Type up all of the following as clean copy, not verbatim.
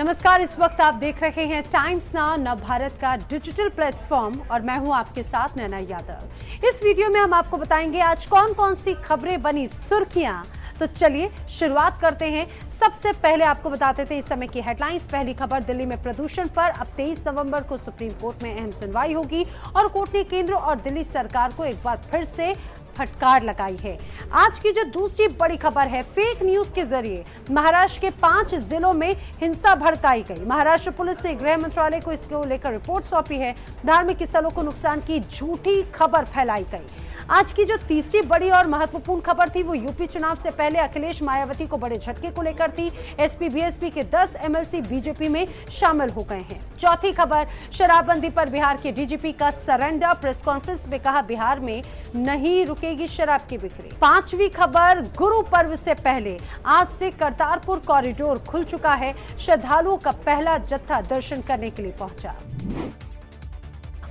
नमस्कार, इस वक्त आप देख रहे हैं टाइम्स नाउ नव भारत का डिजिटल प्लेटफॉर्म और मैं हूं आपके साथ नैना यादव। इस वीडियो में हम आपको बताएंगे आज कौन कौन सी खबरें बनी सुर्खियां। तो चलिए शुरुआत करते हैं। सबसे पहले आपको बताते थे इस समय की हेडलाइंस। पहली खबर, दिल्ली में प्रदूषण पर अब 23 नवंबर को सुप्रीम कोर्ट में अहम सुनवाई होगी और कोर्ट ने केंद्र और दिल्ली सरकार को एक बार फिर से फटकार लगाई है। आज की जो दूसरी बड़ी खबर है, फेक न्यूज के जरिए महाराष्ट्र के 5 जिलों में हिंसा भड़काई गई। महाराष्ट्र पुलिस ने गृह मंत्रालय को इसको लेकर रिपोर्ट सौंपी है। धार्मिक स्थलों को नुकसान की झूठी खबर फैलाई गई। आज की जो तीसरी बड़ी और महत्वपूर्ण खबर थी वो यूपी चुनाव से पहले अखिलेश मायावती को बड़े झटके को लेकर थी। एसपी बीएसपी के 10 एमएलसी बीजेपी में शामिल हो गए हैं। चौथी खबर, शराबबंदी पर बिहार के डीजीपी का सरेंडर। प्रेस कॉन्फ्रेंस में कहा बिहार में नहीं रुकेगी शराब की बिक्री। पांचवी खबर, गुरु पर्व से पहले आज से करतारपुर कॉरिडोर खुल चुका है। श्रद्धालुओं का पहला जत्था दर्शन करने के लिए पहुंचा।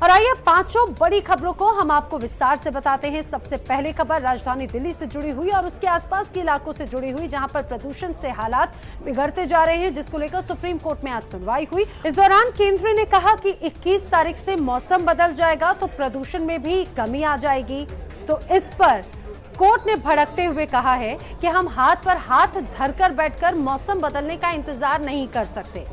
और आइए पांचों बड़ी खबरों को हम आपको विस्तार से बताते हैं। सबसे पहले खबर राजधानी दिल्ली से जुड़ी हुई और उसके आसपास के इलाकों से जुड़ी हुई, जहां पर प्रदूषण से हालात बिगड़ते जा रहे हैं, जिसको लेकर सुप्रीम कोर्ट में आज सुनवाई हुई। इस दौरान केंद्र ने कहा कि 21 तारीख से मौसम बदल जाएगा तो प्रदूषण में भी कमी आ जाएगी। तो इस पर कोर्ट ने भड़कते हुए कहा है कि हम हाथ पर हाथ धरकर बैठकर मौसम बदलने का इंतजार नहीं कर सकते।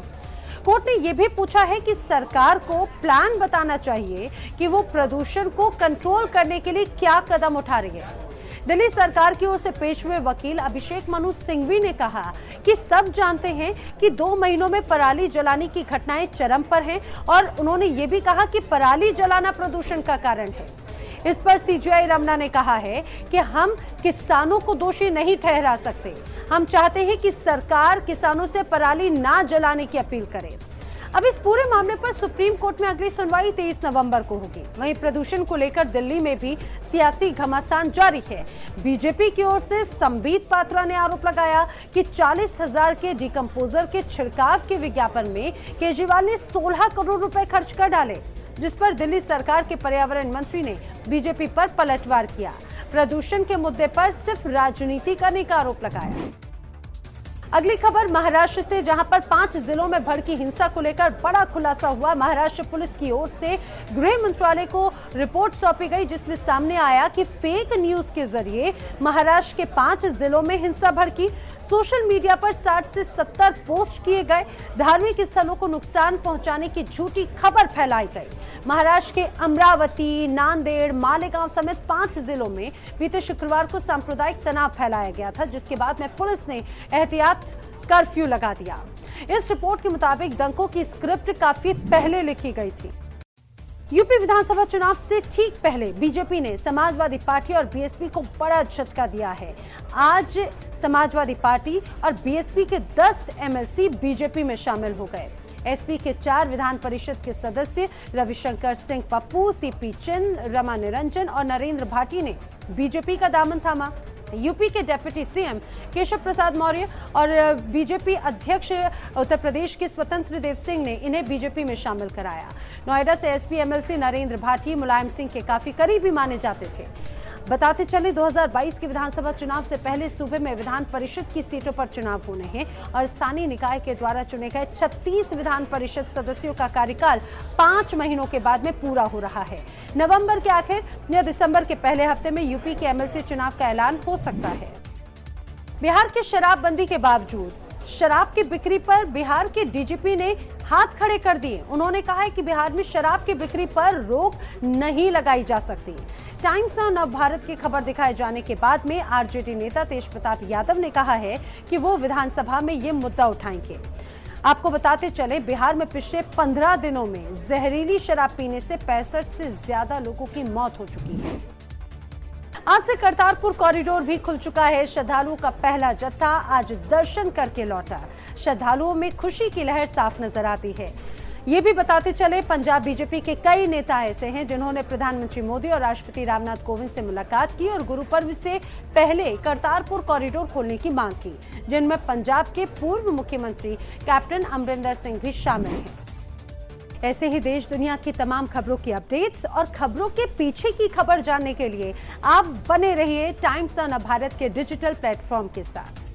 कोर्ट ने यह भी पूछा है कि सरकार को प्लान बताना चाहिए कि वो प्रदूषण को कंट्रोल करने के लिए क्या कदम उठा रही है। दिल्ली सरकार की ओर से पेश हुए वकील अभिषेक मनु सिंघवी ने कहा कि सब जानते हैं कि 2 महीनों में पराली जलाने की घटनाएं चरम पर हैं और उन्होंने ये भी कहा कि पराली जलाना प्रदूषण का कारण है। इस पर सीजेआई रमना ने कहा है कि हम किसानों को दोषी नहीं ठहरा सकते। हम चाहते हैं कि सरकार किसानों से पराली ना जलाने की अपील करे। अब इस पूरे मामले पर सुप्रीम कोर्ट में अगली सुनवाई 23 नवंबर को होगी। वहीं प्रदूषण को लेकर दिल्ली में भी सियासी घमासान जारी है। बीजेपी की ओर से संबित पात्रा ने आरोप लगाया कि 40,000 के डिकम्पोजर के छिड़काव के विज्ञापन में केजरीवाल ने 16 करोड़ रुपए खर्च कर डाले, जिस पर दिल्ली सरकार के पर्यावरण मंत्री ने बीजेपी पर पलटवार किया। प्रदूषण के मुद्दे पर सिर्फ राजनीति करने का आरोप लगाया। अगली खबर महाराष्ट्र से, जहां पर 5 जिलों में भड़की हिंसा को लेकर बड़ा खुलासा हुआ। महाराष्ट्र पुलिस की ओर से गृह मंत्रालय को रिपोर्ट सौंपी गई, जिसमें सामने आया कि फेक न्यूज के जरिए महाराष्ट्र के 5 जिलों में हिंसा भड़की। सोशल मीडिया पर 60 से 70 पोस्ट किए गए। धार्मिक स्थलों को नुकसान पहुंचाने की झूठी खबर फैलाई गई। महाराष्ट्र के अमरावती, नांदेड़, मालेगांव समेत 5 जिलों में बीते शुक्रवार को सांप्रदायिक तनाव फैलाया गया था, जिसके बाद में पुलिस ने एहतियात कर्फ्यू लगा दिया। इस रिपोर्ट के मुताबिक दंगों की स्क्रिप्ट काफी पहले लिखी गई थी। यूपी विधानसभा चुनाव से ठीक पहले बीजेपी ने समाजवादी पार्टी और बीएसपी को बड़ा झटका दिया है। आज समाजवादी पार्टी और बीएसपी के 10 एमएलसी बीजेपी में शामिल हो गए। एसपी के 4 विधान परिषद के सदस्य रविशंकर सिंह पप्पू, सीपी चिन, रमा निरंजन और नरेंद्र भाटी ने बीजेपी का दामन थामा। यूपी के डिप्टी सीएम केशव प्रसाद मौर्य और बीजेपी अध्यक्ष उत्तर प्रदेश के स्वतंत्र देव सिंह ने इन्हें बीजेपी में शामिल कराया। नोएडा से एसपी एमएलसी नरेंद्र भाटी मुलायम सिंह के काफी करीबी माने जाते थे। बताते चले 2022 के विधानसभा चुनाव से पहले सूबे में विधान परिषद की सीटों पर चुनाव होने हैं और स्थानीय निकाय के द्वारा चुने गए 36 विधान परिषद सदस्यों का कार्यकाल 5 महीनों के बाद में पूरा हो रहा है। नवंबर के आखिर या दिसंबर के पहले हफ्ते में यूपी के एमएलसी चुनाव का ऐलान हो सकता है। बिहार के शराबबंदी के बावजूद शराब की बिक्री पर बिहार के डीजीपी ने हाथ खड़े कर दिए। उन्होंने कहा है कि बिहार में शराब की बिक्री पर रोक नहीं लगाई जा सकती। टाइम्स नाउ नव भारत की खबर दिखाए जाने के बाद में आरजेडी नेता तेज प्रताप यादव ने कहा है कि वो विधानसभा में ये मुद्दा उठाएंगे। आपको बताते चले, बिहार में पिछले 15 दिनों में जहरीली शराब पीने से 65 से ज्यादा लोगों की मौत हो चुकी है। आज से करतारपुर कॉरिडोर भी खुल चुका है। श्रद्धालुओं का पहला जत्था आज दर्शन करके लौटा। श्रद्धालुओं में खुशी की लहर साफ नजर आती है। ये भी बताते चले, पंजाब बीजेपी के कई नेता ऐसे हैं जिन्होंने प्रधानमंत्री मोदी और राष्ट्रपति रामनाथ कोविंद से मुलाकात की और गुरु पर्व से पहले करतारपुर कॉरिडोर खोलने की मांग की, जिनमें पंजाब के पूर्व मुख्यमंत्री कैप्टन अमरिंदर सिंह भी शामिल हैं। ऐसे ही देश दुनिया की तमाम खबरों की अपडेट्स और खबरों के पीछे की खबर जानने के लिए आप बने रहिए टाइम्स नाउ भारत के डिजिटल प्लेटफॉर्म के साथ।